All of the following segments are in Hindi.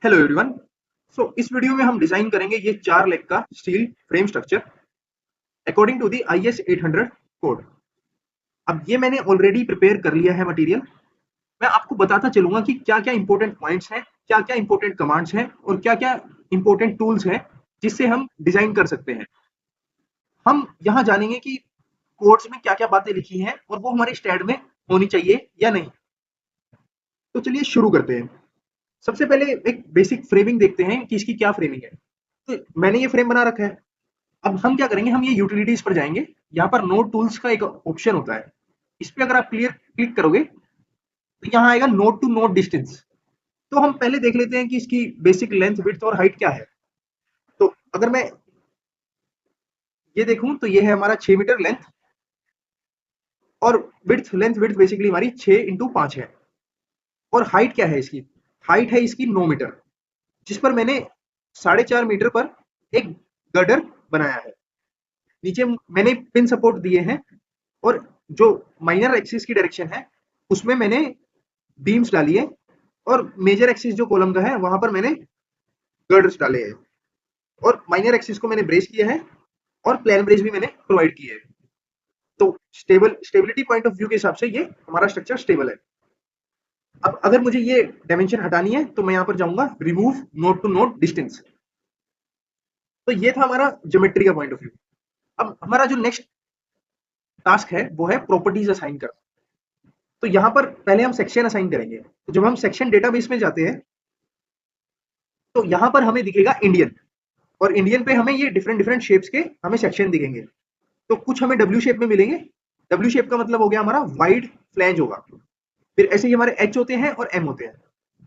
Hello everyone. इस वीडियो में हम डिजाइन करेंगे ये 4 लेग का steel frame structure according to the IS 800 code. अब ये मैंने ऑलरेडी प्रिपेयर कर लिया है मटेरियल। मैं आपको बताता चलूंगा कि क्या क्या इंपॉर्टेंट पॉइंट्स हैं, क्या क्या इंपॉर्टेंट कमांड्स हैं और क्या क्या इंपॉर्टेंट टूल्स हैं जिससे हम डिजाइन कर सकते हैं। हम यहाँ जानेंगे कि कोड्स में क्या क्या बातें लिखी हैं और वो हमारे स्टैंड में होनी चाहिए या नहीं। तो चलिए शुरू करते हैं। सबसे पहले एक बेसिक फ्रेमिंग देखते हैं कि इसकी क्या फ्रेमिंग है। तो मैंने ये फ्रेम बना रखा है। अब हम क्या करेंगे, हम ये यूटिलिटीज पर जाएंगे। यहाँ पर नोड टूल्स का एक ऑप्शन होता है, इस पे अगर आप क्लिक करोगे तो यहाँ आएगा नोड टू नोड डिस्टेंस। तो हम पहले देख लेते हैं कि इसकी बेसिक लेंथ, विड्थ और हाइट क्या है। तो अगर मैं ये देखूं तो ये है हमारा 6 मीटर लेंथ और लेंथ विड्थ बेसिकली हमारी 6x5 है। और हाइट क्या है इसकी? हाइट है इसकी 9 मीटर, जिस पर मैंने 4.5 मीटर पर एक गर्डर बनाया है। नीचे मैंने पिन सपोर्ट दिए हैं और जो माइनर एक्सिस की डायरेक्शन है उसमें मैंने बीम्स डाली है और मेजर एक्सिस जो कॉलम का है वहां पर मैंने गर्डर्स डाले हैं और माइनर एक्सिस को मैंने ब्रेस किया है और प्लेन ब्रेस भी मैंने प्रोवाइड किए है। तो स्टेबिलिटी पॉइंट ऑफ व्यू के हिसाब से ये हमारा स्ट्रक्चर स्टेबल है। अब अगर मुझे ये डायमेंशन हटानी है तो मैं यहाँ पर जाऊंगा remove node to node distance. तो ये था हमारा ज्योमेट्री का पॉइंट ऑफ व्यू। अब हमारा जो नेक्स्ट टास्क है वो है प्रॉपर्टीज असाइन करना। तो यहाँ पर पहले हम सेक्शन असाइन करेंगे। तो जब हम सेक्शन डेटाबेस में जाते हैं तो यहाँ पर हमें दिखेगा इंडियन, और इंडियन पे हमें ये डिफरेंट डिफरेंट शेप्स के हमें सेक्शन दिखेंगे। तो कुछ हमें डब्ल्यू शेप में मिलेंगे। डब्ल्यू शेप का मतलब हो गया हमारा वाइड फ्लैंज होगा। फिर ऐसे ही हमारे एच होते हैं और एम होते हैं।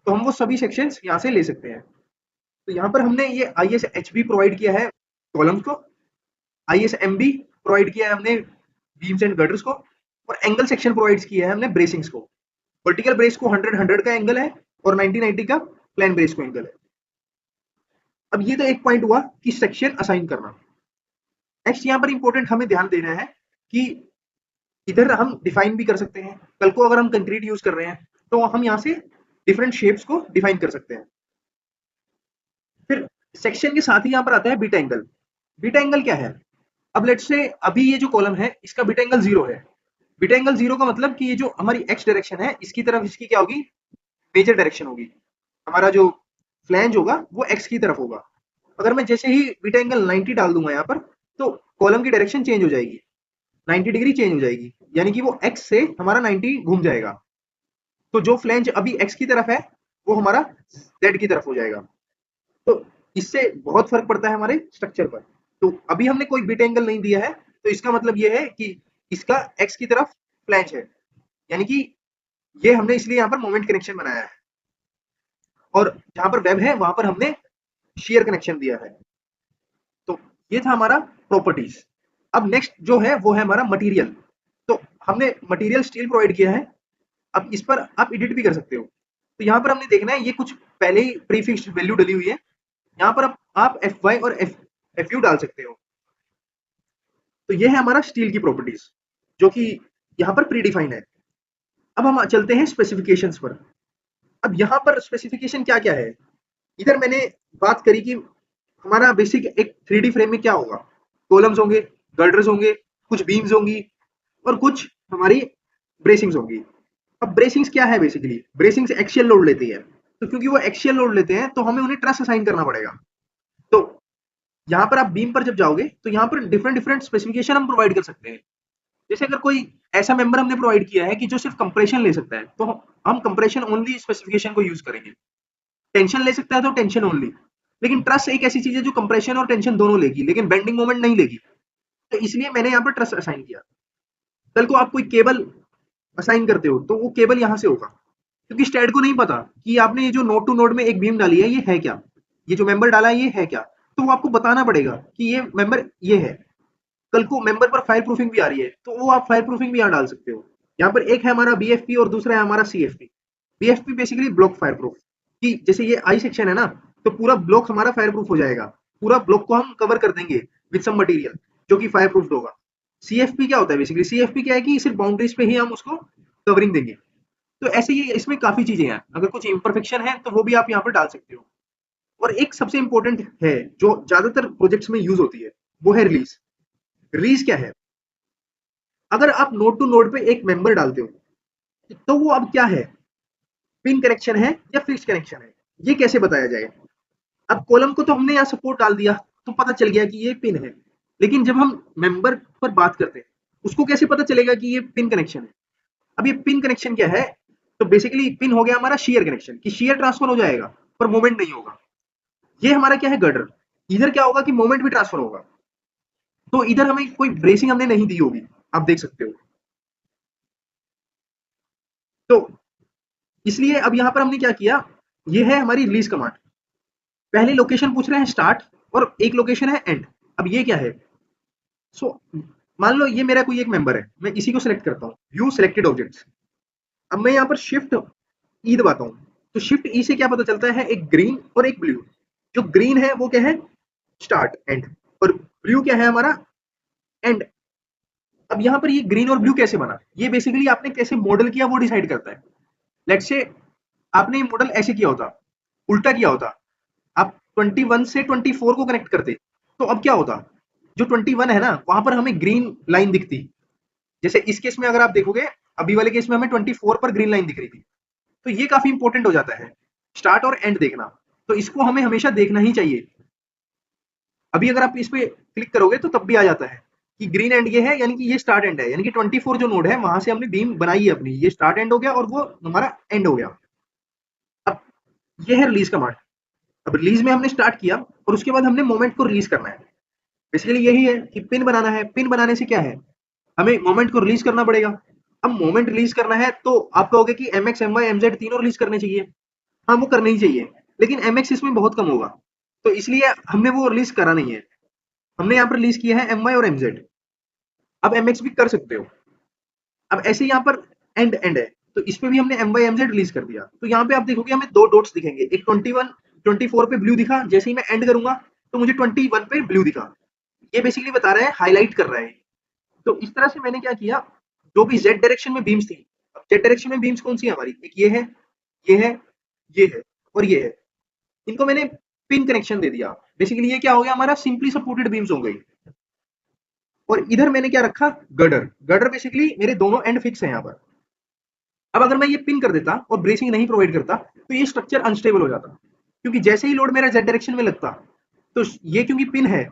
तो हम वो सभी सेक्शंस यहाँ से ले सकते हैं। तो यहाँ पर हमने ये ISHB प्रोवाइड किया है कॉलम्स को, ISMB प्रोवाइड किया है हमने बीम्स एंड गर्डर्स को, और एंगल सेक्शन प्रोवाइड किया है हमने ब्रेसिंग्स को। वर्टिकल ब्रेस को 100 का एंगल है और 90 का प्लेन ब्रेस को एंगल है। अब ये तो एक पॉइंट हुआ कि सेक्शन असाइन करना। नेक्स्ट यहाँ पर इंपॉर्टेंट हमें ध्यान देना है कि इधर हम डिफाइन भी कर सकते हैं। कल को अगर हम कंक्रीट यूज कर रहे हैं तो हम यहाँ से डिफरेंट शेप्स को डिफाइन कर सकते हैं। फिर सेक्शन के साथ ही यहाँ पर आता है बीटा एंगल। बीटा एंगल क्या है? अब लेट्स से अभी ये जो कॉलम है इसका बीटा एंगल 0 है। बीटा एंगल 0 का मतलब कि ये जो हमारी एक्स डायरेक्शन है इसकी तरफ इसकी क्या होगी? मेजर डायरेक्शन होगी। हमारा जो फ्लैंज होगा वो एक्स की तरफ होगा। अगर मैं जैसे ही बीटा एंगल 90 डाल दूंगा यहाँ पर तो कॉलम की डायरेक्शन चेंज हो जाएगी, 90 डिग्री चेंज हो जाएगी, यानी कि वो एक्स से हमारा 90 घूम जाएगा। तो जो फ्लैंज अभी एक्स की तरफ है वो हमारा जेड की तरफ हो जाएगा। तो इससे बहुत फर्क पड़ता है हमारे स्ट्रक्चर पर। तो अभी हमने कोई बीटा एंगल नहीं दिया है तो इसका मतलब ये है कि इसका एक्स की तरफ फ्लैंज है, यानी कि ये हमने इसलिए यहाँ पर मोमेंट कनेक्शन बनाया है। और जहां पर वेब है वहां पर हमने शेयर कनेक्शन दिया है। तो ये था हमारा प्रॉपर्टीज। अब नेक्स्ट जो है वो है हमारा मटेरियल। तो हमने मटेरियल स्टील प्रोवाइड किया है। अब इस पर आप एडिट भी कर सकते हो। तो यहाँ पर हमने देखना है ये कुछ पहले ही प्रीफिक्स्ड वैल्यू डली हुई है। यहाँ पर आप Fy और Fu डाल सकते हो। तो ये है हमारा स्टील की प्रॉपर्टीज जो कि यहाँ पर प्रीडिफाइन है। अब हम चलते हैं स्पेसिफिकेशंस पर। अब यहाँ पर स्पेसिफिकेशन क्या क्या है? इधर मैंने बात करी कि हमारा बेसिक एक 3D फ्रेम में क्या होगा। कॉलम्स होंगे, गर्डर्स होंगे, कुछ बीम्स होंगी और कुछ हमारी ब्रेसिंग्स होंगी। अब ब्रेसिंग्स क्या है? बेसिकली ब्रेसिंग्स एक्शियल लोड लेती है। तो क्योंकि वो एक्शियल लोड लेते हैं तो हमें उन्हें ट्रस असाइन करना पड़ेगा। तो यहाँ पर आप बीम पर जब जाओगे तो यहाँ पर डिफरेंट डिफरेंट स्पेसिफिकेशन हम प्रोवाइड कर सकते हैं। जैसे अगर कोई ऐसा मेंबर हमने प्रोवाइड किया है कि जो सिर्फ कंप्रेशन ले सकता है तो हम कंप्रेशन ओनली स्पेसिफिकेशन को यूज करेंगे। टेंशन ले सकता है तो टेंशन ओनली। लेकिन ट्रस एक ऐसी चीज है जो कंप्रेशन और टेंशन दोनों लेगी लेकिन बेंडिंग मोमेंट नहीं लेगी। तो इसलिए मैंने यहाँ पर ट्रस असाइन किया। कल को आप कोई केबल असाइन करते हो तो वो केबल यहाँ से होगा, क्योंकि स्टैट को नहीं पता कि आपने ये जो नोड टू नोड में एक बीम डाली है ये है क्या, ये जो मेंबर डाला है ये है क्या। तो वो आपको बताना पड़ेगा कि ये मेंबर ये है। कल को मेंबर पर फायर प्रूफिंग भी आ रही है तो वो आप फायर प्रूफिंग भी यहाँ डाल सकते हो। यहाँ पर एक है हमारा BFP और दूसरा है हमारा CFP। BFP basically block fire proof, कि जैसे ये आई सेक्शन है ना तो पूरा ब्लॉक हमारा फायर प्रूफ हो जाएगा। पूरा ब्लॉक को हम कवर कर देंगे विद सम मटेरियल जो कि फायर प्रूफ होगा। CFP क्या होता है? बेसिकली CFP क्या है कि सिर्फ बाउंड्रीज पे ही हम उसको कवरिंग देंगे। तो ऐसे ही इसमें काफी चीजें हैं, अगर कुछ इम्परफेक्शन है तो वो भी आप यहाँ पर डाल सकते हो। और एक सबसे इंपॉर्टेंट है जो ज्यादातर प्रोजेक्ट्स में यूज होती है, वो है रिलीज। रिलीज क्या है? अगर आप नोड टू नोड पे एक मेंबर डालते हो तो वो अब क्या है, पिन कनेक्शन है या फिक्स कनेक्शन है, ये कैसे बताया जाए? अब कॉलम को तो हमने यहाँ सपोर्ट डाल दिया, तो पता चल गया कि ये पिन है, लेकिन जब हम मेंबर पर बात करते हैं उसको कैसे पता चलेगा कि ये पिन कनेक्शन है? अब ये पिन कनेक्शन क्या है? तो बेसिकली पिन हो गया हमारा शेयर कनेक्शन, कि शेयर ट्रांसफर हो जाएगा पर मोमेंट नहीं होगा। ये हमारा क्या है, गर्डर। इधर क्या होगा कि मोमेंट भी ट्रांसफर होगा। तो इधर हमें कोई ब्रेसिंग हमने नहीं दी होगी, आप देख सकते हो। तो इसलिए अब यहाँ पर हमने क्या किया, ये है हमारी रिलीज कमांड। पहले लोकेशन पूछ रहे हैं स्टार्ट, और एक लोकेशन है एंड। अब ये क्या है? सो मान लो ये मेरा कोई एक मेंबर है, मैं इसी को सिलेक्ट करता हूँ, व्यू सिलेक्टेड ऑब्जेक्ट्स। अब मैं यहाँ पर शिफ्ट ई दबाता हूँ, तो शिफ्ट ई से क्या पता चलता है, एक ग्रीन और एक ब्लू। जो ग्रीन है वो क्या है, स्टार्ट एंड, और ब्लू क्या है हमारा, एंड। अब यहाँ पर ये ग्रीन और ब्लू कैसे बना, ये बेसिकली आपने कैसे मॉडल किया वो डिसाइड करता है। लेट्स से आपने ये मॉडल ऐसे किया होता, उल्टा किया होता, आप 21 से 24 को कनेक्ट करते, तो अब क्या होता, जो 21 है ना वहां पर हमें ग्रीन लाइन दिखती। जैसे इस केस में अगर आप देखोगे, अभी वाले केस में हमें 24 पर ग्रीन लाइन दिख रही थी। तो ये काफी इंपॉर्टेंट हो जाता है, स्टार्ट और एंड देखना। तो इसको हमें हमेशा देखना ही चाहिए। अभी अगर आप इस पे क्लिक करोगे तो तब भी आ जाता है कि ग्रीन एंड ये है, यानी कि ये स्टार्ट एंड है, यानी कि 24 जो नोड है वहां से हमने बीम बनाई है अपनी, ये स्टार्ट एंड हो गया और वो हमारा एंड हो गया। अब ये है रिलीज कमांड। अब रिलीज में हमने स्टार्ट किया और उसके बाद हमने मोमेंट को रिलीज करना है। बेसिकली यही है कि पिन बनाना है। पिन बनाने से क्या है, हमें मोमेंट को रिलीज करना पड़ेगा। अब मोमेंट रिलीज करना है तो आप कहोगे कि M X M Y M Z तीनों रिलीज करने चाहिए। हाँ वो करने ही चाहिए, लेकिन एम एक्स इसमें बहुत कम होगा, तो इसलिए हमने वो रिलीज करा नहीं है। हमने यहाँ पर रिलीज किया है एम वाई और एम जेड। अब एम एक्स भी कर सकते हो। अब ऐसे यहाँ पर एंड एंड है, तो इस पे भी हमने M Y M Z release कर दिया। तो यहाँ पे आप देखोगे हमें दो डॉट्स दिखेंगे, एक 21 24 पे ब्लू दिखा, जैसे ही मैं एंड करूंगा तो मुझे 21 पे ब्लू दिखा। ये बेसिकली बता रहा है, हाईलाइट कर रहा है। तो इस तरह से मैंने क्या किया, जो भी जेड डायरेक्शन में बीम्स थी, अब जेड डायरेक्शन में बीम्स कौन सी है हमारी, एक ये है, ये है, ये है और ये है, इनको मैंने पिन कनेक्शन दे दिया। बेसिकली ये क्या हो गया, हमारा सिंपली सपोर्टेड बीम्स हो गई। और इधर मैंने क्या रखा, गर्डर। गर्डर बेसिकली मेरे दोनों एंड फिक्स है यहाँ पर। अब अगर मैं ये पिन कर देता और ब्रेसिंग नहीं प्रोवाइड करता तो ये स्ट्रक्चर अनस्टेबल हो जाता, क्योंकि जैसे ही लोड मेरा जेड डायरेक्शन में लगता तो ये क्योंकि पिन है,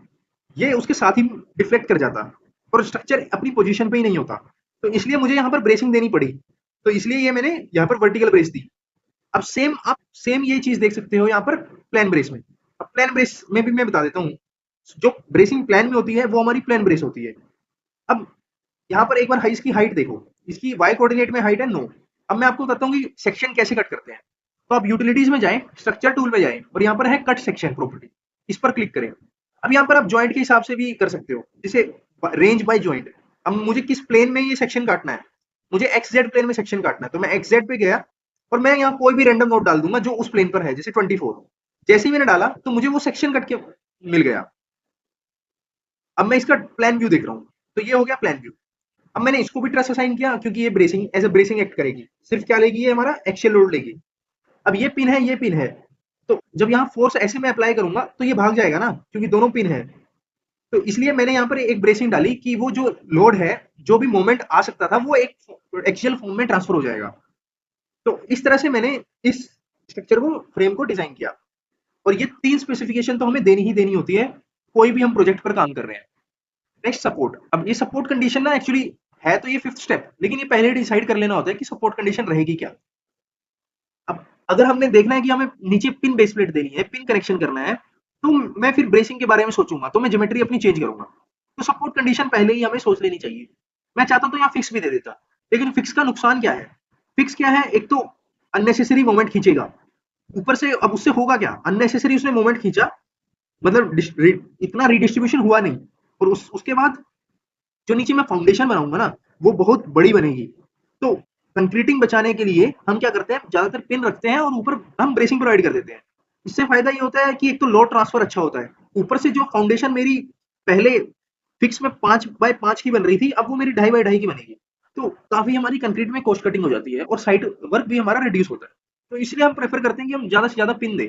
ये उसके साथ ही डिफ्लेक्ट कर जाता और स्ट्रक्चर अपनी पोजीशन पे ही नहीं होता। तो इसलिए मुझे यहाँ पर ब्रेसिंग देनी पड़ी। तो इसलिए ये मैंने यहाँ पर वर्टिकल ब्रेस दी। अब सेम आप सेम ये चीज देख सकते हो यहाँ पर प्लेन ब्रेस में। अब प्लेन ब्रेस में भी मैं बता देता हूँ, जो ब्रेसिंग प्लेन में होती है वो हमारी प्लेन ब्रेस होती है। अब यहाँ पर एक बार इसकी हाइट देखो, इसकी वाई कोऑर्डिनेट में हाइट है 9। अब मैं आपको बताता हूँ कि सेक्शन कैसे कट करते हैं। तो आप यूटिलिटीज में जाएं, स्ट्रक्चर टूल में जाएं और यहाँ पर है कट सेक्शन प्रॉपर्टी, इस पर क्लिक करें। अब यहाँ पर आप जॉइंट के हिसाब से भी कर सकते हो, जैसे रेंज बाय जॉइंट। अब मुझे किस प्लेन में ये सेक्शन काटना है, मुझे एक्स जेड प्लेन में सेक्शन काटना है, तो मैं एक्स जेड पे गया और मैं यहाँ कोई भी रैंडम नोट डाल दूंगा जो उस प्लेन पर है, जैसे 24। जैसे ही मैंने डाला तो मुझे वो सेक्शन कट के मिल गया। अब मैं इसका प्लान व्यू देख रहा हूँ, तो ये हो गया प्लान व्यू। अब मैंने इसको भी ट्रस असाइन किया, क्योंकि ये bracing as a bracing act करेगी। सिर्फ क्या लेगी, ये हमारा एक्शियल लोड लेगी। अब ये पिन है, ये पिन है, तो जब यहाँ फोर्स ऐसे में अप्लाई करूंगा तो ये भाग जाएगा ना, क्योंकि दोनों पिन है। तो इसलिए मैंने यहाँ पर एक ब्रेसिंग डाली कि वो जो लोड है, जो भी मोमेंट आ सकता था, वो एक एक्शियल फॉर्म में ट्रांसफर हो जाएगा। तो इस तरह से मैंने इस स्ट्रक्चर को, फ्रेम को डिजाइन किया। और ये 3 स्पेसिफिकेशन तो हमें देनी ही देनी होती है, कोई भी हम प्रोजेक्ट पर काम कर रहे हैं। Next support. अब ये सपोर्ट कंडीशन ना एक्चुअली है तो ये 5th स्टेप, लेकिन ये पहले डिसाइड कर लेना होता है कि सपोर्ट कंडीशन रहेगी क्या। अब अगर हमने देखना है कि हमें नीचे पिन बेस प्लेट देनी है, पिन कनेक्शन करना है, तो मैं फिर ब्रेसिंग के बारे में सोचूंगा, तो मैं ज्योमेट्री अपनी चेंज करूंगा। तो सपोर्ट कंडीशन पहले ही हमें सोच लेनी चाहिए। मैं चाहता तो यहाँ फिक्स भी दे देता, लेकिन फिक्स का नुकसान क्या है, फिक्स क्या है, एक तो अननेसेसरी मोमेंट खींचेगा ऊपर से। अब उससे होगा क्या, अननेसेसरी उसने मोमेंट खींचा, मतलब इतना रिडिस्ट्रीब्यूशन हुआ नहीं। और उसके बाद जो नीचे मैं फाउंडेशन बनाऊंगा ना, वो बहुत बड़ी बनेगी। तो कंक्रीटिंग बचाने के लिए हम क्या करते हैं, ज्यादातर पिन रखते हैं और ऊपर हम ब्रेसिंग प्रोवाइड कर देते हैं। इससे फायदा ये होता है कि एक तो लोड ट्रांसफर अच्छा होता है, ऊपर से जो फाउंडेशन मेरी पहले फिक्स में 5x5 की बन रही थी, अब वो मेरी 2.5x2 की बनेगी। तो काफी हमारी कंक्रीट में कॉस्ट कटिंग हो जाती है और साइट वर्क भी हमारा रिड्यूस होता है। तो इसलिए हम प्रेफर करते हैं कि हम ज्यादा से ज्यादा पिन दें।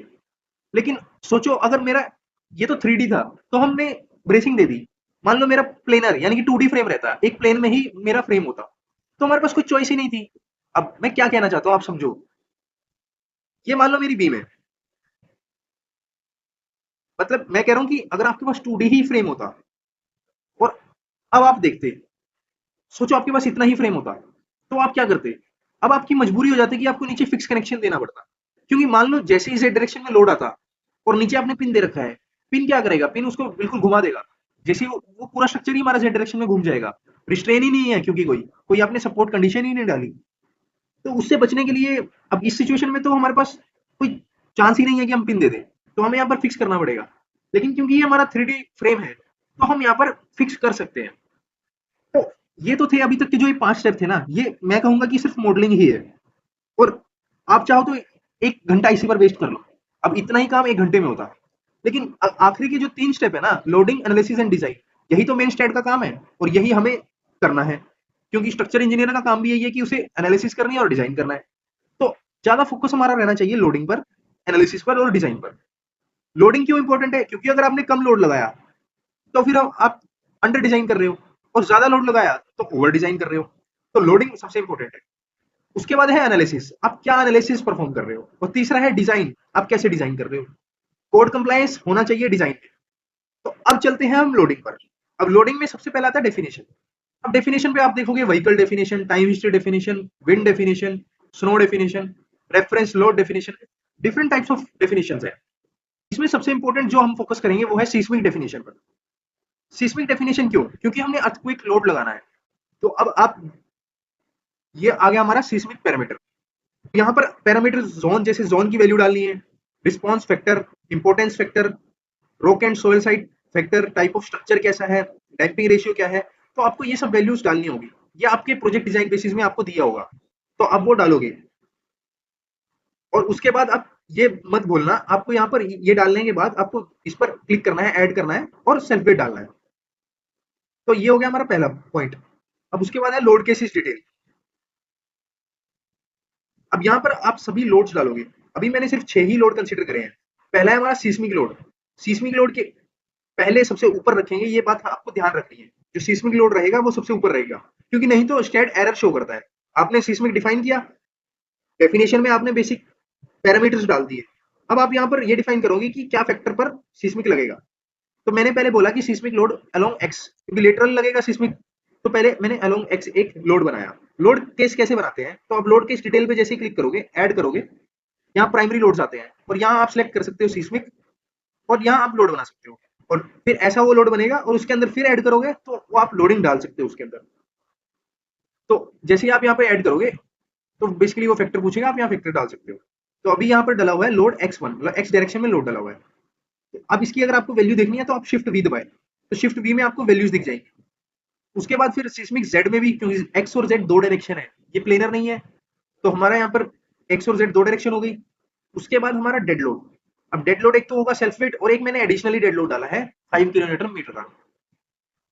लेकिन सोचो अगर मेरा ये तो 3D था, तो हमने ब्रेसिंग दे दी। मान लो मेरा प्लेनर यानी कि 2D फ्रेम रहता, एक प्लेन में ही मेरा फ्रेम होता, तो हमारे पास कोई चॉइस ही नहीं थी। अब मैं क्या कहना चाहता हूँ आप समझो, ये मान लो मेरी बीम है, मतलब मैं कह रहा हूँ कि अगर आपके पास 2D ही फ्रेम होता और अब आप देखते, सोचो आपके पास इतना ही फ्रेम होता, तो आप क्या करते? अब आपकी मजबूरी हो जाती कि आपको नीचे फिक्स कनेक्शन देना पड़ता, क्योंकि मान लो जैसे ही Z डायरेक्शन में लोड आता और नीचे आपने पिन दे रखा है, पिन क्या करेगा? पिन उसको बिल्कुल घुमा देगा। जैसे ही वो पूरा स्ट्रक्चर ही हमारा Z डायरेक्शन में घूम जाएगा। रिस्ट्रेन ही नहीं है, क्योंकि कोई आपने सपोर्ट कंडीशन ही नहीं डाली। तो उससे बचने के लिए अब इस सिचुएशन में तो हमारे पास कोई चांस ही नहीं है कि हम पिन दे दें, तो हमें यहाँ पर फिक्स करना पड़ेगा। लेकिन क्योंकि ये हमारा 3D फ्रेम है, तो हम यहाँ पर फिक्स कर सकते हैं। तो ये तो थे अभी तक के जो ये 5 स्टेप थे ना, ये मैं कहूँगा कि सिर्फ मॉडलिंग ही है। और आप चाहो तो 1 घंटा इसी पर वेस्ट कर लो। अब इतना ही काम 1 घंटे में होता। लेकिन आखिरी के जो 3 स्टेप है ना, लोडिंग, एनालिसिस एंड डिजाइन, यही तो मेन स्टेट का काम है और यही हमें करना है। क्योंकि स्ट्रक्चर इंजीनियर का काम भी यही है कि उसे एनालिसिस करनी है और डिजाइन करना है। तो ज़्यादा फोकस हमारा रहना चाहिए लोडिंग पर, एनालिसिस पर और डिजाइन पर। लोडिंग क्यों इंपॉर्टेंट है? क्योंकि अगर आपने कम लोड लगाया, तो फिर आप अंडर डिजाइन कर रहे हो, और ज्यादा लोड लगाया तो ओवर डिजाइन कर रहे हो। तो लोडिंग सबसे इंपॉर्टेंट है। उसके बाद है एनालिसिस, आप क्या एनालिसिस परफॉर्म कर रहे हो, और तीसरा है डिजाइन, आप कैसे डिजाइन कर रहे हो। कोड कंप्लायंस होना चाहिए डिजाइन में। तो अब चलते हैं हम लोडिंग पर। अब लोडिंग में सबसे पहला आता है डेफिनेशन। अब डेफिनेशन पे आप देखोगे vehicle definition, time history definition, wind definition, snow definition, reference load definition, different types of definition है। इसमें सबसे इंपॉर्टेंट जो हम फोकस करेंगे वो है सीस्मिक डेफिनेशन पर। सीस्मिक डेफिनेशन क्यों? क्योंकि हमने अर्थक्वेक लोड लगाना है। तो अब आप, ये आ गया हमारा सीस्मिक पैरामीटर। यहाँ पर पैरामीटर जोन, जैसे जोन की वैल्यू डालनी है, response factor, importance factor, rock and soil side factor, type of structure कैसा है, डैम्पिंग रेशियो क्या है, तो आपको ये सब वैल्यूज डालनी होगी। ये आपके प्रोजेक्ट डिजाइन बेसिस में आपको दिया होगा, तो आप वो डालोगे। और उसके बाद आप ये मत भूलना, आपको यहाँ पर ये डालने के बाद आपको इस पर क्लिक करना है, ऐड करना है और सेल्फ वेट डालना है। तो ये हो गया हमारा पहला पॉइंट। अब उसके बाद है लोड केसेस डिटेल। अब यहाँ पर आप सभी लोड्स डालोगे। अभी मैंने सिर्फ 6 ही लोड कंसीडर करे हैं। पहला है हमारा सीस्मिक लोड। सीस्मिक लोड के पहले सबसे ऊपर रखेंगे, ये बात आपको ध्यान रखनी है। जो सीस्मिक लोड रहेगा वो सबसे ऊपर रहेगा, क्योंकि नहीं तो स्टैट एरर शो करता है। आपने सीस्मिक डिफाइन किया, डेफिनेशन में आपने बेसिक पैरामीटर्स डाल दिए। अब आप यहाँ पर ये डिफाइन करोगे कि क्या फैक्टर पर सीस्मिक लगेगा। तो मैंने पहले बोला कि सीस्मिक लोड अलोंग एक्स, क्योंकि लेटरल लगेगा सीस्मिक, तो पहले मैंने अलोंग एक्स एक लोड बनाया। लोड केस कैसे बनाते हैं? तो आप लोड केस डिटेल पे जैसे क्लिक करोगे, ऐड करोगे, यहाँ प्राइमरी लोड्स आते हैं और यहाँ आप सिलेक्ट कर सकते हो सीस्मिक, और यहाँ आप लोड बना सकते हो। और फिर ऐसा वो लोड बनेगा और उसके अंदर फिर ऐड करोगे तो वो आप लोडिंग डाल सकते हो उसके अंदर। तो जैसे ही आप यहाँ पे ऐड करोगे, तो बेसिकली वो फैक्टर पूछेगा, आप यहाँ फैक्टर डाल सकते हो। तो अभी यहाँ पर डला हुआ है लोड x1, मतलब x डायरेक्शन में लोड डला हुआ है। तो अब इसकी अगर आपको वैल्यू देखनी है तो आप शिफ्ट वी दबाए, तो शिफ्ट वी में आपको वैल्यूज दिख जाएंगी। उसके बाद फिर सिस्मिक जेड में भी, क्योंकि एक्स और जेड दो डायरेक्शन है, ये प्लेनर नहीं है, तो हमारा यहाँ पर एक्स और जेड दो डायरेक्शन हो गई। उसके बाद हमारा डेड लोड। अब डेड लोड एक तो होगा सेल्फ वेट, और एक मैंने एडिशनली डेड लोड डाला है 5 किलोमीटर मीटर का।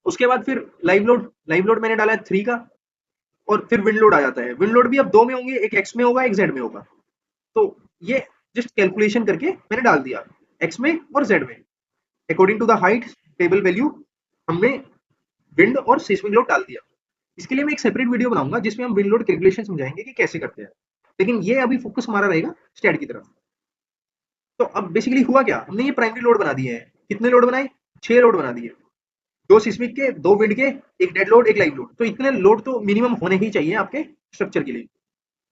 उसके बाद फिर लाइव लोड मैंने डाला है 3 का। और फिर विंड लोड आ जाता है। विंड लोड भी अब दो में होंगे, एक एक्स में होगा, एक जेड में होगा। तो ये जस्ट कैलकुलेशन करके मैंने डाल दिया एक्स में और जेड में, according to the height table value हमने विंड और सिस्मिक लोड डाल दिया। इसके लिए मैं एक सेपरेट वीडियो बनाऊंगा जिसमें हम विंड लोड कैलकुलेशन समझाएंगे कि कैसे करते हैं। लेकिन ये अभी फोकस हमारा रहेगा स्टैट की तरफ। तो अब बेसिकली हुआ क्या, हमने ये प्राइमरी लोड बना दिए हैं। कितने लोड बनाए? 6 लोड बना दिए। 2 सिस्मिक के, 2 विंड के, एक डेड लोड, एक लाइव लोड। तो इतने लोड तो मिनिमम होने ही चाहिए आपके स्ट्रक्चर के लिए।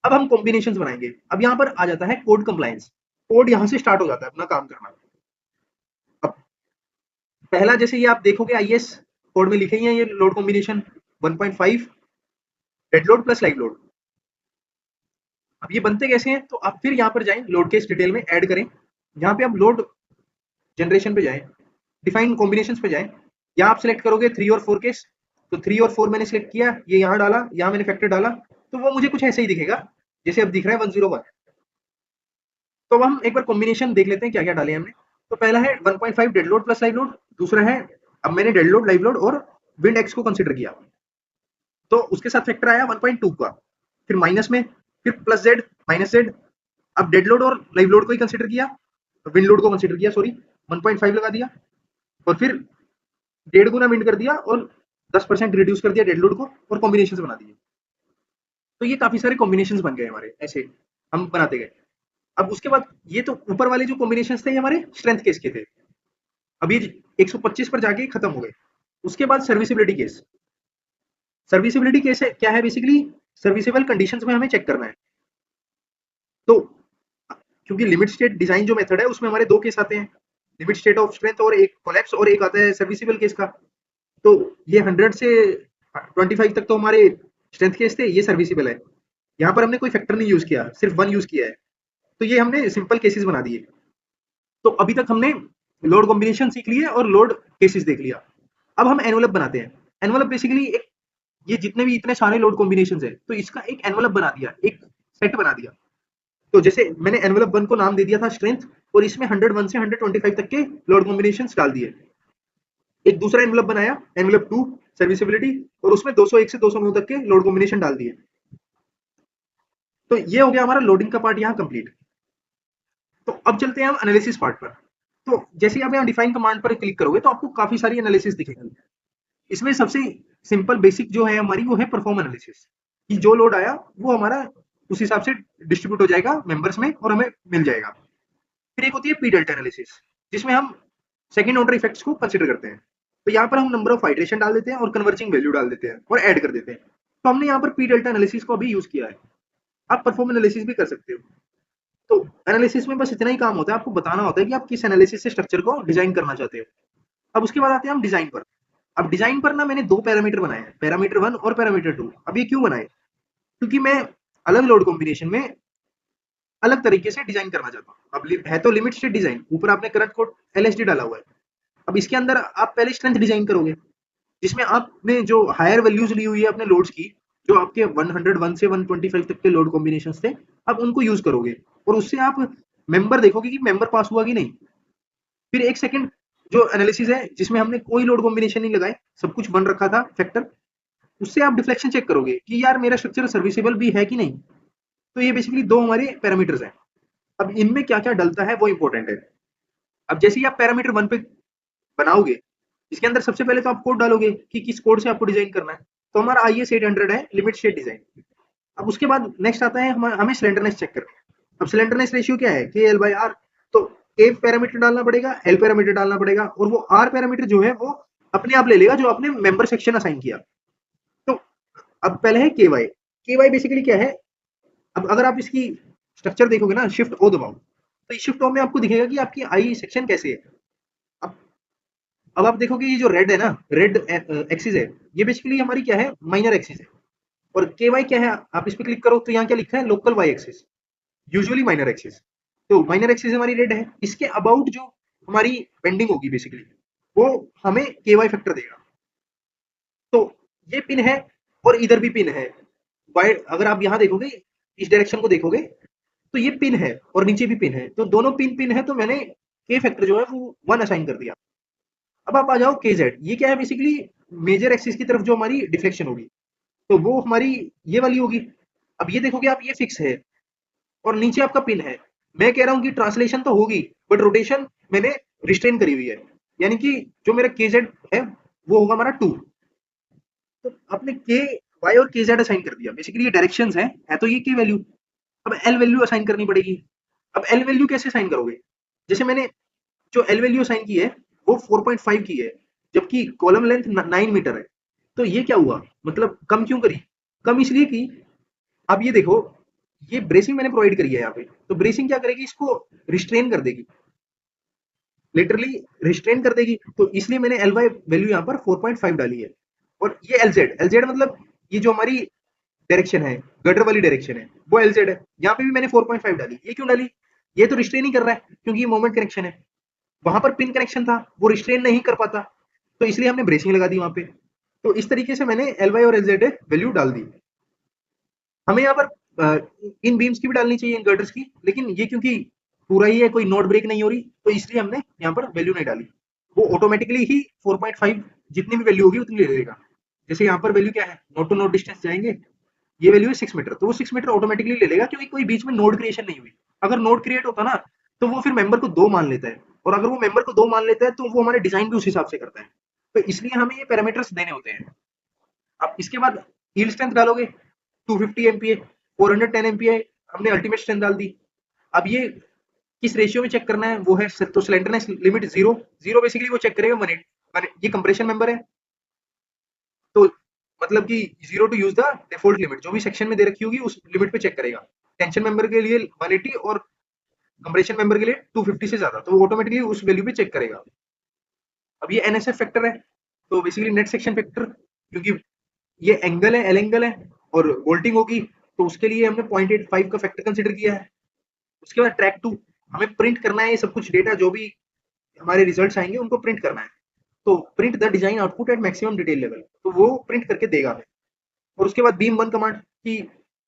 अब हम कॉम्बिनेशंस बनाएंगे। अब यहाँ पर आ जाता है कोड कंप्लायंस। कोड यहाँ से स्टार्ट हो जाता है अपना काम करना। अब पहला, जैसे ये आप देखोगे आईएस कोड में लिखे ही है, ये load combination 1.5 dead load plus live load. अब ये बनते कैसे हैं? तो आप फिर यहाँ पर जाएं, लोड केस डिटेल में ऐड करें। यहाँ पे आप लोड जनरेशन पे जाएं, डिफाइन कॉम्बिनेशन पे जाएं। यहाँ आप सिलेक्ट करोगे 3 और 4 केस। तो 3 और 4 मैंने सिलेक्ट किया, ये यहाँ डाला, यहाँ मैंने फैक्टर डाला, तो वो मुझे कुछ ऐसे ही दिखेगा जैसे अब दिख रहा है 101। तो अब हम एक बार कॉम्बिनेशन देख लेते हैं क्या क्या डाले हमने। तो पहला है 1.5 dead load plus live load. दूसरा है, अब मैंने डेड लोड, लाइव लोड और विंड एक्स को कंसिडर किया, तो उसके साथ फैक्टर आया 1.2 का। फिर माइनस में, फिर प्लस जेड, माइनस जेड। अब डेड लोड और लाइव लोड को ही कंसिडर किया, विंड लोड को कंसिडर किया, सॉरी 1.5 लगा दिया, और फिर 1.5 गुना विंड कर दिया और 10% रिड्यूस कर दिया डेड लोड को, और कॉम्बिनेशन बना दिए। तो ये काफी सारे कॉम्बिनेशन बन गए हमारे, ऐसे हम बनाते गए। अब उसके बाद ये तो ऊपर वाले जो कॉम्बिनेशन थे ये हमारे स्ट्रेंथ केस के थे, अभी 125 पर जाके खत्म हो गए। उसके बाद सर्विसिबिलिटी केस। सर्विसिबिलिटी केस है क्या है, बेसिकली सर्विसेबल कंडीशंस में हमें चेक करना है। तो क्योंकि लिमिट स्टेट डिजाइन जो मेथड है उसमें हमारे दो केस आते हैं, लिमिट स्टेट ऑफ स्ट्रेंथ और एक कोलैप्स, और एक आता है सर्विसिबल केस का। तो ये 100 से 25 तक तो हमारे स्ट्रेंथ केस थे, ये सर्विसिबल है। यहाँ पर हमने कोई फैक्टर नहीं यूज किया, सिर्फ वन यूज किया है, तो ये हमने सिंपल केसेस बना दिए। तो अभी तक हमने लोड कॉम्बिनेशन सीख लिए और लोड केसेस देख लिया। अब हम एनवलप बनाते हैं। एनवलप बेसिकली एक, ये जितने भी इतने सारे लोड कॉम्बिनेशन है तो इसका एक एनवलप बना दिया, एक सेट बना दिया। तो जैसे मैंने एनवलप 1 को नाम दे दिया था स्ट्रेंथ, और इसमें 101 से 125 तक के लोड कॉम्बिनेशन डाल दिए। एक दूसरा एनवलप बनाया, एनवलप 2 सर्विसिबिलिटी, और उसमें 201 से 209 तक के लोड कॉम्बिनेशन डाल दिए। तो ये हो गया हमारा लोडिंग का पार्ट यहाँ कंप्लीट। तो अब चलते हैं हम एनालिसिस पार्ट पर। तो जैसे ही आप यहाँ डिफाइन कमांड पर क्लिक करोगे तो आपको काफी सारी एनालिसिस दिखेगी। इसमें सबसे सिंपल बेसिक जो है हमारी, वो है परफॉर्म एनालिसिस, कि जो लोड आया वो हमारा उस हिसाब से डिस्ट्रीब्यूट हो जाएगा मेंबर्स में और हमें मिल जाएगा। फिर एक होती है पी डेल्टा एनालिसिस, जिसमें हम सेकंड ऑर्डर इफेक्ट्स को कंसीडर करते हैं। तो यहाँ पर हम नंबर ऑफ हाइड्रेशन डाल देते हैं और कन्वर्जिंग वैल्यू डाल देते हैं और ऐड कर देते हैं। तो हमने यहाँ पर पी डेल्टा एनालिसिस को अभी यूज किया है। आप परफॉर्म एनालिसिस भी कर सकते हो। तो एनालिसिस में बस इतना ही काम होता है, आपको बताना होता है कि आप किस एनालिसिस से स्ट्रक्चर को डिजाइन करना चाहते हो। अब उसके बाद आते हैं हम डिजाइन पर। अब डिजाइन पर ना मैंने दो पैरामीटर बनाए हैं, पैरामीटर 1 और पैरामीटर 2। अब ये क्यों बनाए, क्योंकि मैं अलग लोड कॉम्बिनेशन में अलग तरीके से डिजाइन करना चाहता हूँ। अब है तो लिमिट स्टेट डिजाइन, ऊपर आपने करंट कोड एलएसडी डाला हुआ है। अब इसके अंदर आप पहले स्ट्रेंथ डिजाइन करोगे, जिसमें आपने जो हायर वैल्यूज ली हुई है अपने लोड्स की, जो आपके 101 से 125 तक के लोड कॉम्बिनेशन थे, आप उनको यूज करोगे, और उससे आप मेंबर देखोगे कि मेंबर पास हुआ कि नहीं। फिर एक सेकंड जो एनालिसिस है, जिसमें हमने कोई लोड कॉम्बिनेशन नहीं लगाए, सब कुछ बन रखा था फैक्टर, उससे आप डिफ्लेक्शन चेक करोगे कि यार मेरा स्ट्रक्चर सर्विसेबल भी है कि नहीं। तो ये बेसिकली दो हमारे पैरामीटर्स हैं। अब इनमें क्या क्या डलता है वो इंपॉर्टेंट है। अब जैसे ही आप पैरामीटर 1 पे बनाओगे, इसके अंदर सबसे पहले तो आप कोड डालोगे कि किस कोड से आपको डिजाइन करना है। तो हमारा IS 800 है, लिमिट स्टेट डिजाइन। अब उसके बाद नेक्स्ट आता है हमें सिलेंडरनेस चेक करना है। अब सिलेंडरनेस रेशियो क्या है, KL/R। तो K पैरामीटर डालना पड़ेगा, L पैरामीटर डालना पड़ेगा, और वो R पैरामीटर जो है वो अपने आप ले लेगा जो आपने मेंबर सेक्शन असाइन किया। तो अब पहले है KY। KY बेसिकली क्या है, अब अगर आप इसकी स्ट्रक्चर देखोगे ना, शिफ्ट O दबाओ, तो इस शिफ्ट O में आपको दिखेगा कि आपकी आई सेक्शन कैसे है। अब अब आप देखोगे ये जो रेड है ना, रेड एक्सिस है, ये बेसिकली हमारी क्या है, माइनर एक्सिस है। और KY क्या है, आप इस पे क्लिक करो तो यहाँ क्या लिखा है, local Y axis, usually minor axis. तो माइनर एक्सिस हमारी रेड है, इसके अबाउट जो हमारी बेंडिंग होगी बेसिकली, वो हमें KY फैक्टर देगा। तो ये पिन है और इधर भी पिन है। अगर आप यहाँ देखोगे, इस डायरेक्शन को देखोगे, तो ये पिन है और नीचे भी पिन है, तो दोनों पिन पिन है, तो मैंने के फैक्टर जो है वो 1 असाइन कर दिया। अब आप आ जाओ KZ, ये क्या है, बेसिकली मेजर एक्सिस की तरफ जो हमारी डिफ्लेक्शन होगी, तो वो हमारी ये वाली होगी। अब ये देखोगे आप, ये फिक्स है और नीचे आपका पिन है। मैं कह रहा हूँ कि ट्रांसलेशन तो होगी, बट रोटेशन मैंने रिस्ट्रेन करी हुई है, यानी कि जो मेरा KZ है वो होगा हमारा 2। तो आपने के वाई और KZ असाइन कर दिया, बेसिकली ये डायरेक्शंस है तो ये की वैल्यू। अब एल वैल्यू असाइन करनी पड़ेगी। अब एल वैल्यू कैसे असाइन करोगे, जैसे मैंने जो एल वैल्यू असाइन की है वो 4.5 की है, जबकि कॉलम लेंथ 9 मीटर है। तो ये क्या हुआ, मतलब कम क्यों करी, कम इसलिए कि अब ये देखो, ये ब्रेसिंग मैंने प्रोवाइड करी है यहाँ पे, तो ब्रेसिंग क्या करेगी, इसको रिस्ट्रेन कर देगी, लिटरली रिस्ट्रेन कर देगी। तो इसलिए मैंने एल वाई वैल्यू यहाँ पर 4.5 डाली है। और ये एलजेड मतलब ये जो हमारी डायरेक्शन है, गटर वाली डायरेक्शन है, वो एलजेड है। यहाँ पे भी मैंने 4.5 डाली, ये क्यों डाली, ये तो रिस्ट्रेन ही कर रहा है क्योंकि ये मोमेंट कनेक्शन है। वहां पर पिन कनेक्शन था, वो रिस्ट्रेन नहीं कर पाता, तो इसलिए हमने ब्रेसिंग लगा दी वहां पे। तो इस तरीके से मैंने एल वाई और एलजेड वैल्यू डाल दी। हमें यहाँ पर इन बीम्स की भी डालनी चाहिए, इन गर्डर्स की, लेकिन ये क्योंकि पूरा ही है, कोई नोट ब्रेक नहीं हो रही, तो इसलिए हमने यहाँ पर वैल्यू नहीं डाली। वो ऑटोमेटिकली ही 4.5 जितनी भी वैल्यू होगी उतनी ले लेगा। जैसे यहाँ पर वैल्यू क्या है, नोट टू नोट डिस्टेंस जाएंगे, ये वैल्यू है 6 मीटर, तो वो 6 मीटर ऑटोमेटिकली ले लेगा, क्योंकि कोई बीच में नोड क्रिएशन नहीं हुई। अगर नोड क्रिएट होता ना, तो वो फिर मेंबर को 2 मान लेता है, और अगर वो मेंबर को 2 मान लेता है तो वो हमारे डिजाइन भी उस हिसाब से करता है। तो इसलिए हमें ये पैरामीटर्स देने होते हैं। अब इसके बाद यील्ड स्ट्रेंथ डालोगे, 250 एमपीए, 410 एमपीए, हमने अल्टीमेट स्ट्रेंथ डाल दी। अब ये किस रेशियो में चेक करना है, वो है तो slenderness limit zero. Zero basically वो चेक करेगा ये कंप्रेशन मेंबर है, तो मतलब कि zero to use the default limit, जो भी सेक्शन में दे रखी होगी उस लिमिट पे चेक करेगा। टेंशन मेंबर के लिए 180 और कंप्रेशन मेंबर के लिए 250 से ज्यादा, तो वो ऑटोमेटिकली उस वैल्यू पे चेक करेगा। अब ये एनएसएफ फैक्टर है, तो बेसिकली नेट सेक्शन फैक्टर, क्योंकि ये एंगल है, एल एंगल है, और बोल्टिंग होगी, तो उसके लिए हमने 0.85 का फैक्टर कंसिडर किया है। उसके बाद ट्रैक टू, हमें प्रिंट करना है ये सब कुछ डेटा, जो भी हमारे रिजल्ट्स आएंगे उनको प्रिंट करना है। तो print the design output at maximum detail level, तो वो प्रिंट करके देगा हमें। और उसके बाद बीम वन कमांड की,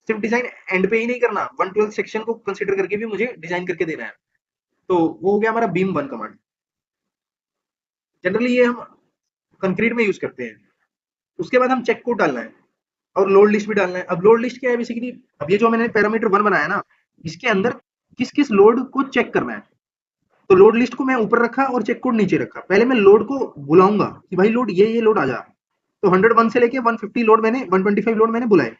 सिर्फ डिजाइन एंड पे ही नहीं करना, 1/12 सेक्शन को कंसिडर करके भी मुझे डिजाइन करके देना है। तो वो हो गया हमारा बीम वन कमांड। जनरली ये हम कंक्रीट में यूज करते हैं। उसके बाद हम चेक कोड डालना है और लोड लिस्ट भी डालना है। अब लोड लिस्ट क्या है बेसिकली, अब ये जो मैंने पैरामीटर वन बनाया ना, इसके अंदर किस किस लोड को चेक करना है। तो लोड लिस्ट को मैं ऊपर रखा और चेक कोड नीचे रखा। पहले मैं लोड को बुलाऊंगा कि भाई लोड ये लोड आ जा, तो 101 से लेके 150 लोड मैंने 125 लोड मैंने बुलाए।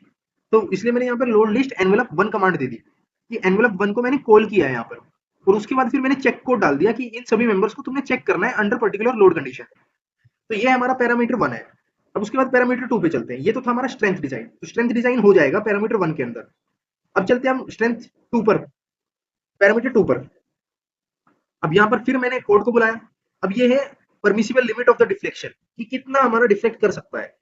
तो इसलिए मैंने यहाँ पर load list envelope one command दे दी कि एनवेलप वन को मैंने कॉल किया है यहाँ पर। और उसके बाद फिर मैंने चेक कोड डाल दिया कि इन सभी मेंबर्स को तुमने चेक करना है अंडर पर्टिकुलर लोड कंडीशन। तो ये हमारा पैरामीटर वन है। अब उसके बाद पैरामीटर टू पे चलते हैं। ये तो था हमारा स्ट्रेंथ डिजाइन, तो स्ट्रेंथ डिजाइन हो जाएगा पैरामीटर वन के अंदर। अब चलते हैं हम स्ट्रेंथ टू पर, पैरामीटर टू पर। अब यहाँ पर फिर मैंने कोड को बुलाया। अब ये है permissible limit of the deflection, कि कितना हमारा डिफ्लेक्ट कर सकता है।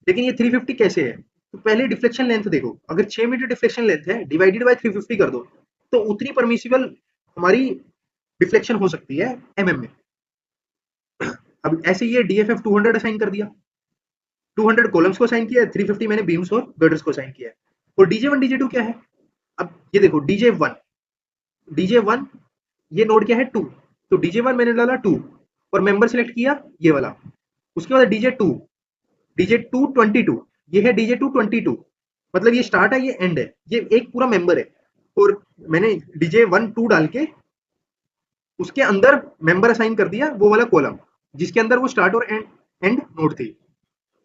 लेकिन ये 350 कैसे है, तो पहले डिफ्लेक्शन लेंथ देखो। अगर 6 मीटर डिफ्लेक्शन लेंथ है, डिवाइडेड बाय 350 कर दो, तो उतनी परमिसिबल हमारी डिफ्लेक्शन हो सकती है एमएम में। अब ऐसे ये डीएफएफ 200 असाइन कर दिया, 200 कॉलम्स को असाइन किया है, 350 मैंने बीम्स और गर्डर्स को असाइन किया है। और डीजे वन डीजे टू क्या है, अब ये देखो डीजे वन, डीजे वन ये नोड क्या है टू, तो डीजे वन मैंने डाला टू और मेंबर सिलेक्ट किया ये वाला। उसके बाद डीजे टू, डीजे टू 22, ये है डीजे टू 22, मतलब ये स्टार्ट है ये एंड है, ये एक पूरा मेंबर है। और मैंने डीजे वन टू डाल के उसके अंदर मेंबर असाइन कर दिया, वो वाला कॉलम जिसके अंदर वो स्टार्ट और एंड एंड नोड थी।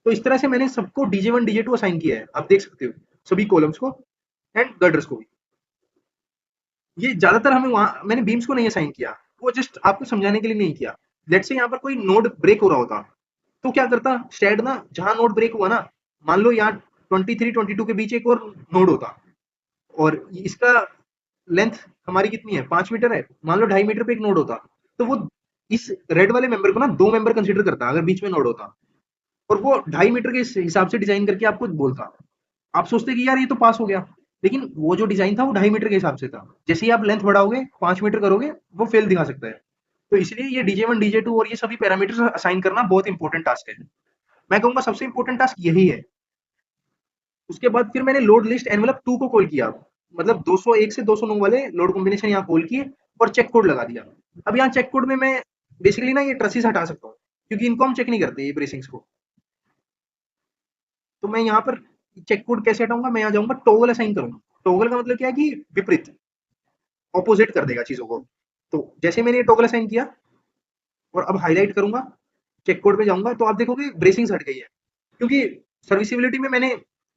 तो इस तरह से मैंने सबको DJ one DJ two assign किया है, आप देख सकते हो सभी कॉलम्स को एंड गर्डर्स को भी। ये ज्यादातर हमें वहां मैंने बीम्स को नहीं असाइन किया, वो जस्ट आपको समझाने के लिए नहीं किया। लेट्स से यहाँ पर कोई नोड ब्रेक हो रहा होता, तो क्या करता स्टैड ना, जहां नोड ब्रेक हुआ ना, मान लो यहाँ 23-22 के बीच एक और नोड होता, और इसका लेंथ हमारी कितनी है 5 मीटर है, मान लो 2.5 मीटर पे एक नोड होता, तो वो इस रेड वाले मेंबर को ना दो मेंबर कंसीडर करता अगर बीच में नोड होता, और वो 2.5 मीटर के हिसाब से डिजाइन करके आपको बोलता। आप सोचते कि यार ये तो पास हो गया, लेकिन वो जो डिजाइन था वो 2.5 मीटर के हिसाब से था। जैसे ही आप लेंथ बढ़ाओगे 5 मीटर करोगे, वो फेल दिखा सकता है। तो इसलिए ये डीजे वन डीजे टू और ये सभी पैरामीटर्स असाइन करना बहुत इंपॉर्टेंट टास्क है। मैं कहूंगा सबसे इंपॉर्टेंट टास्क यही है। उसके बाद फिर मैंने लोड लिस्ट एनवेलप टू को कॉल किया, मतलब 201 से 209 वाले लोड कॉम्बिनेशन यहाँ कॉल किए और चेक कोड लगा दिया। अब यहाँ चेक कोड में मैं बेसिकली ना ये ट्रसेस हटा सकता हूँ, क्योंकि इनको हम चेक नहीं करते ये ब्रेसिंग्स को। तो मैं यहाँ पर चेक कोड कैसे हटाऊंगा, मैं यहाँ जाऊंगा टॉगल असाइन करूंगा। टॉगल का मतलब क्या है कि विपरीत, ऑपोजिट कर देगा चीजों को। तो जैसे मैंने ये टॉगल असाइन किया और अब हाईलाइट करूंगा, चेक कोड पे जाऊंगा, तो आप देखोगे ब्रेसिंग्स हट गई है, क्योंकि सर्विसिबिलिटी में मैंने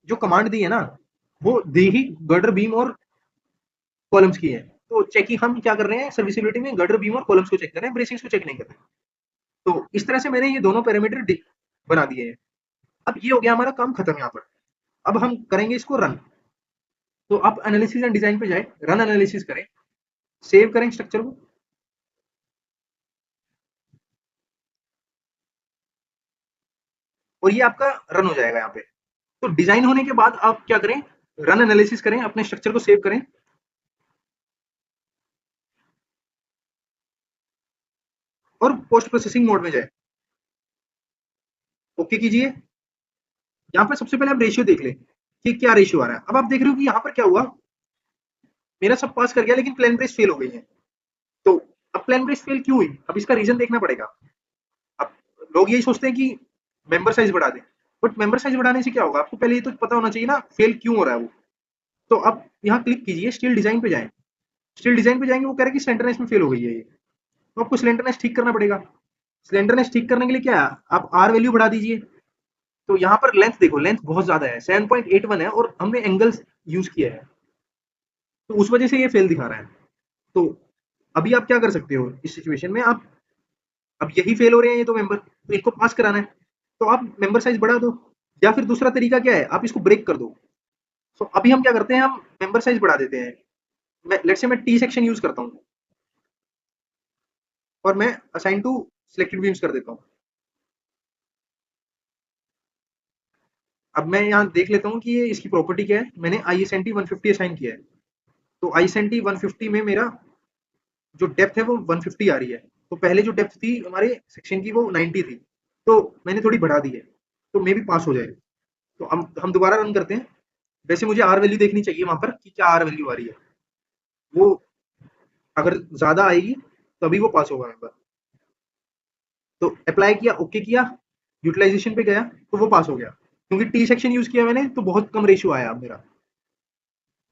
जो कमांड दी है ना, वो दी ही गर्डर बीम और कॉलम्स की है। तो चेकिंग हम क्या कर रहे हैं सर्विसिबिलिटी में, गर्डर बीम और कॉलम्स को चेक कर रहे हैं, ब्रेसिंग्स को चेक नहीं कर रहे हैं। तो इस तरह से मैंने ये दोनों पैरामीटर बना दिए हैं। अब ये हो गया हमारा काम खत्म यहाँ पर। अब हम करेंगे इसको रन। तो आप एनालिसिस एंड डिजाइन पे जाए, रन एनालिसिस करें, सेव करें स्ट्रक्चर को, और ये आपका रन हो जाएगा यहाँ पे। तो डिजाइन होने के बाद आप क्या करें, रन एनालिसिस करें, अपने स्ट्रक्चर को सेव करें और पोस्ट प्रोसेसिंग मोड में जाए, ओके कीजिए। यहाँ पे सबसे पहले आप रेशियो देख लें कि क्या रेशियो आ रहा है। अब आप देख रहे हो कि यहाँ पर क्या हुआ, मेरा सब पास कर गया लेकिन प्लान ब्रेस फेल हो गई है। तो अब प्लान ब्रेस फेल क्यों हुई, अब इसका रीजन देखना पड़ेगा। अब लोग यही सोचते हैं कि मेंबर साइज बढ़ा दें, बट मेंबर साइज बढ़ाने से क्या होगा, आपको पहले ये तो पता होना चाहिए ना फेल क्यों हो रहा है वो। तो अब यहाँ क्लिक कीजिए, स्टिल डिजाइन पे जाएं, स्टिल डिजाइन पे जाएंगे, वो कह रहे हैं कि स्लेंडरनेस में फेल हो गई है ये, तो आपको स्लेंडरनेस ठीक करना पड़ेगा। स्लेंडरनेस ठीक करने के लिए क्या है, आप आर वैल्यू बढ़ा दीजिए। तो यहाँ पर लेंथ देखो, लेंथ बहुत ज्यादा है, 7.81 है, और हमने एंगल्स यूज किया है, तो उस वजह से ये फेल दिखा रहा है। तो अभी आप क्या कर सकते हो इस सिचुएशन में, आप अब यही फेल हो रहे हैं ये तो मेंबर, तो इनको पास कराना है, तो आप मेंबर साइज बढ़ा दो, या फिर दूसरा तरीका क्या है, आप इसको ब्रेक कर दो। तो अभी हम क्या करते हैं, हम मेंबर साइज बढ़ा देते हैं। मैं लेट्स से मैं टी सेक्शन यूज करता हूँ, और मैं असाइन टू सिलेक्टेड व्यूज कर देता हूँ। अब मैं यहाँ देख लेता हूँ कि ये इसकी प्रॉपर्टी क्या है, मैंने I S N T 150 assign किया है। तो आई एस एन टी 150 में मेरा जो डेप्थ है वो 150 आ रही है। तो पहले जो डेप्थ थी हमारे सेक्शन की वो 90 थी, तो मैंने थोड़ी बढ़ा दी है, तो मे भी पास हो जाए। तो हम दोबारा रन करते हैं। वैसे मुझे आर वैल्यू देखनी चाहिए वहां पर कि क्या आर वैल्यू आ रही है, वो अगर ज्यादा आएगी तभी वो पास होगा मेंबर। तो अप्लाई किया, ओके किया, यूटिलाइजेशन पे गया, तो वो पास हो गया, क्योंकि टी सेक्शन यूज किया मैंने तो बहुत कम रेशियो आया मेरा।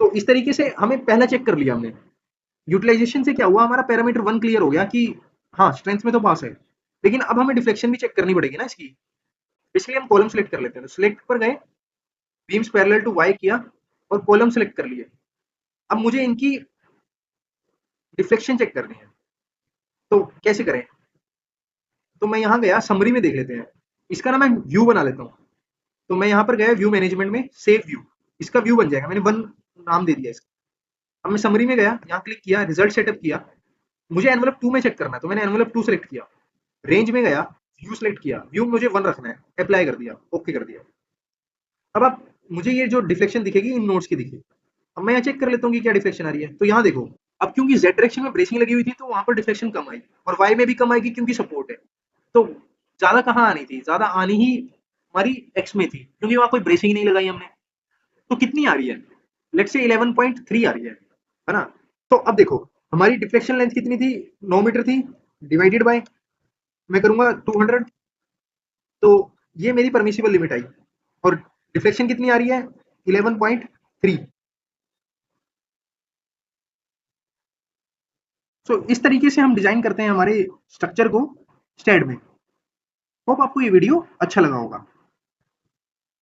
तो इस तरीके से हमें पहला चेक कर लिया हमने। यूटिलाइजेशन से क्या हुआ, हमारा पैरामीटर 1 क्लियर हो गया कि हाँ स्ट्रेंथ में तो पास है, लेकिन अब हमें डिफ्लेक्शन भी चेक करनी पड़ेगी ना इसकी, इसलिए हम कॉलम सेलेक्ट कर लेते हैं। तो सिलेक्ट पर गए, बीम्स पैरेलल टू वाई किया, और कॉलम सेलेक्ट कर लिए। अब मुझे इनकी डिफ्लेक्शन चेक करनी है, तो कैसे करें। तो मैं यहाँ गया, समरी में देख लेते हैं, इसका ना मैं व्यू बना लेता हूँ। तो मैं यहाँ पर गया व्यू मैनेजमेंट में, सेव व्यू, इसका व्यू बन जाएगा, मैंने वन नाम दे दिया इसका। अब मैं समरी में गया, यहाँ क्लिक किया, रिजल्ट सेटअप किया, मुझे एनवलप 2 में चेक करना है, तो मैंने एनवलप 2 सेलेक्ट किया, रेंज में गया, व्यू सेलेक्ट किया, व्यू मुझे 1 रखना है, अप्लाई कर दिया, ओके कर दिया। अब आप मुझे ये जो डिफ्लेक्शन दिखेगी इन नोट्स की दिखेगी। अब मैं यहाँ चेक कर लेता हूँ कि क्या डिफ्लेक्शन आ रही है। तो यहाँ देखो, अब क्योंकि जेड डायरेक्शन में ब्रेसिंग लगी हुई थी, तो वहां पर डिफ्लेक्शन कम आई, और वाई में भी कम आएगी क्योंकि सपोर्ट है। तो ज्यादा कहाँ आनी थी, ज्यादा आनी ही हमारी एक्स में थी, क्योंकि वहां कोई ब्रेसिंग नहीं लगाई हमने। तो कितनी आ रही है, लेट्स से 11.3 आ रही है ना। तो अब देखो, हमारी डिफ्लेक्शन लेंथ कितनी थी, 9 मीटर थी, डिवाइडेड बाय मैं करूंगा 200, तो ये मेरी परमिसिबल लिमिट आई, और डिफ्लेक्शन कितनी आ रही है, 11.3। सो इस तरीके से हम डिजाइन करते हैं हमारे स्ट्रक्चर को स्टेड में। होप आपको ये वीडियो अच्छा लगा होगा।